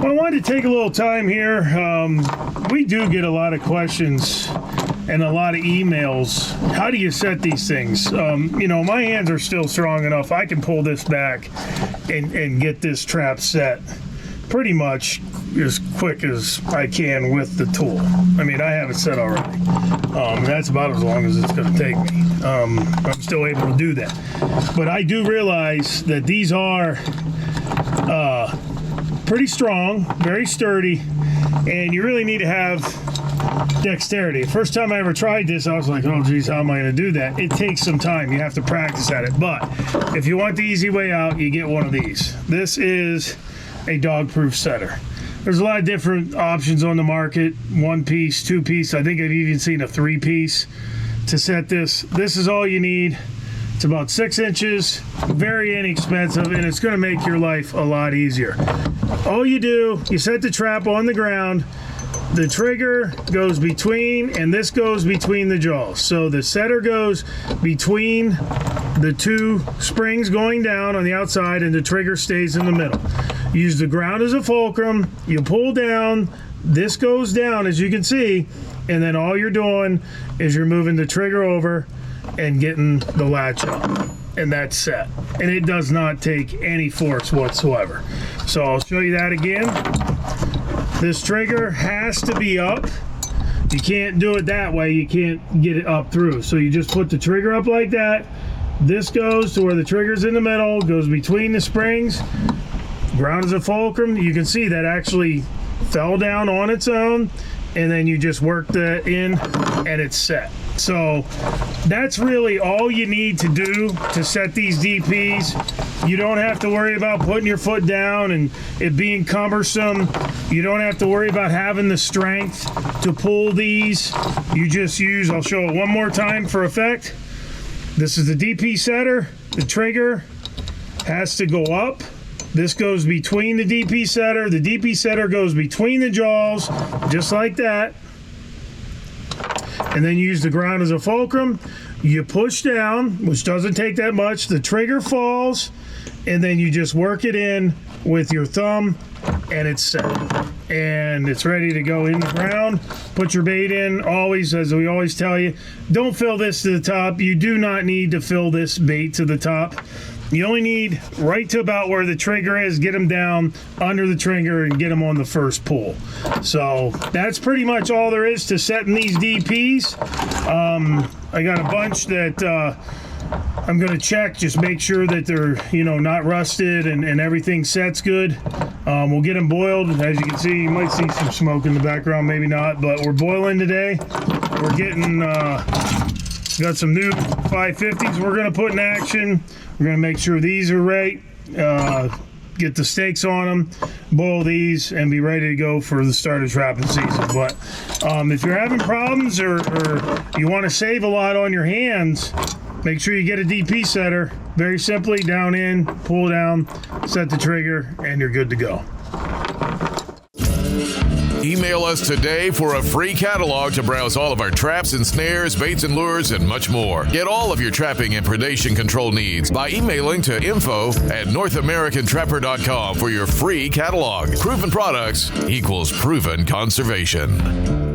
Well, I wanted to take a little time here. We do get a lot of questions and a lot of emails. How do you set these things? My hands are still strong enough. I can pull this back and get this trap set pretty much as quick as I can with the tool. I mean, I have it set already. That's about as long as it's going to take me. I'm still able to do that. But I do realize that these are pretty strong, very sturdy, and you really need to have dexterity. First time I ever tried this, I was like, oh geez, how am I going to do that? It takes some time. You have to practice at it. But if you want the easy way out, you get one of these. This is a dog-proof setter. There's a lot of different options on the market. 1-piece, 2-piece. I think I've even seen a 3-piece to set this. This is all you need. It's about 6 inches, very inexpensive, and it's going to make your life a lot easier. All you do, you set the trap on the ground, the trigger goes between, and this goes between the jaws. So the setter goes between the 2 springs going down on the outside, and the trigger stays in the middle. Use the ground as a fulcrum, you pull down, this goes down as you can see, and then all you're doing is you're moving the trigger over and getting the latch up, and that's set. And it does not take any force whatsoever. So I'll show you that again. This trigger has to be up. You can't do it that way. You can't get it up through. So you just put the trigger up like that. This goes to where the trigger's in the middle, goes between the springs. Ground is a fulcrum. You can see that actually fell down on its own, and then you just work that in and it's set. So that's really all you need to do to set these DPs. You don't have to worry about putting your foot down and it being cumbersome. You don't have to worry about having the strength to pull these. You just use, I'll show it one more time for effect. This is the DP setter. The trigger has to go up. This goes between the DP setter. The DP setter goes between the jaws, just like that. And then you use the ground as a fulcrum. You push down, which doesn't take that much. The trigger falls, and then you just work it in with your thumb, and it's set. And it's ready to go in the ground. Put your bait in. Always, as we always tell you, don't fill this to the top. You do not need to fill this bait to the top. You only need right to about where the trigger is, get them down under the trigger and get them on the first pull. So that's pretty much all there is to setting these DPs. I got a bunch that I'm going to check, just make sure that they're, not rusted and everything sets good. We'll get them boiled. As you can see, you might see some smoke in the background, maybe not, but we're boiling today. We're getting, got some new 550s we're going to put in action. We're going to make sure these are right, get the stakes on them, boil these, and be ready to go for the start of trapping season. But if you're having problems or you want to save a lot on your hands, make sure you get a DP setter. Very simply, down in, pull down, set the trigger, and you're good to go. Email us today for a free catalog to browse all of our traps and snares, baits and lures, and much more. Get all of your trapping and predation control needs by emailing to info@NorthAmericanTrapper.com for your free catalog. Proven products equals proven conservation.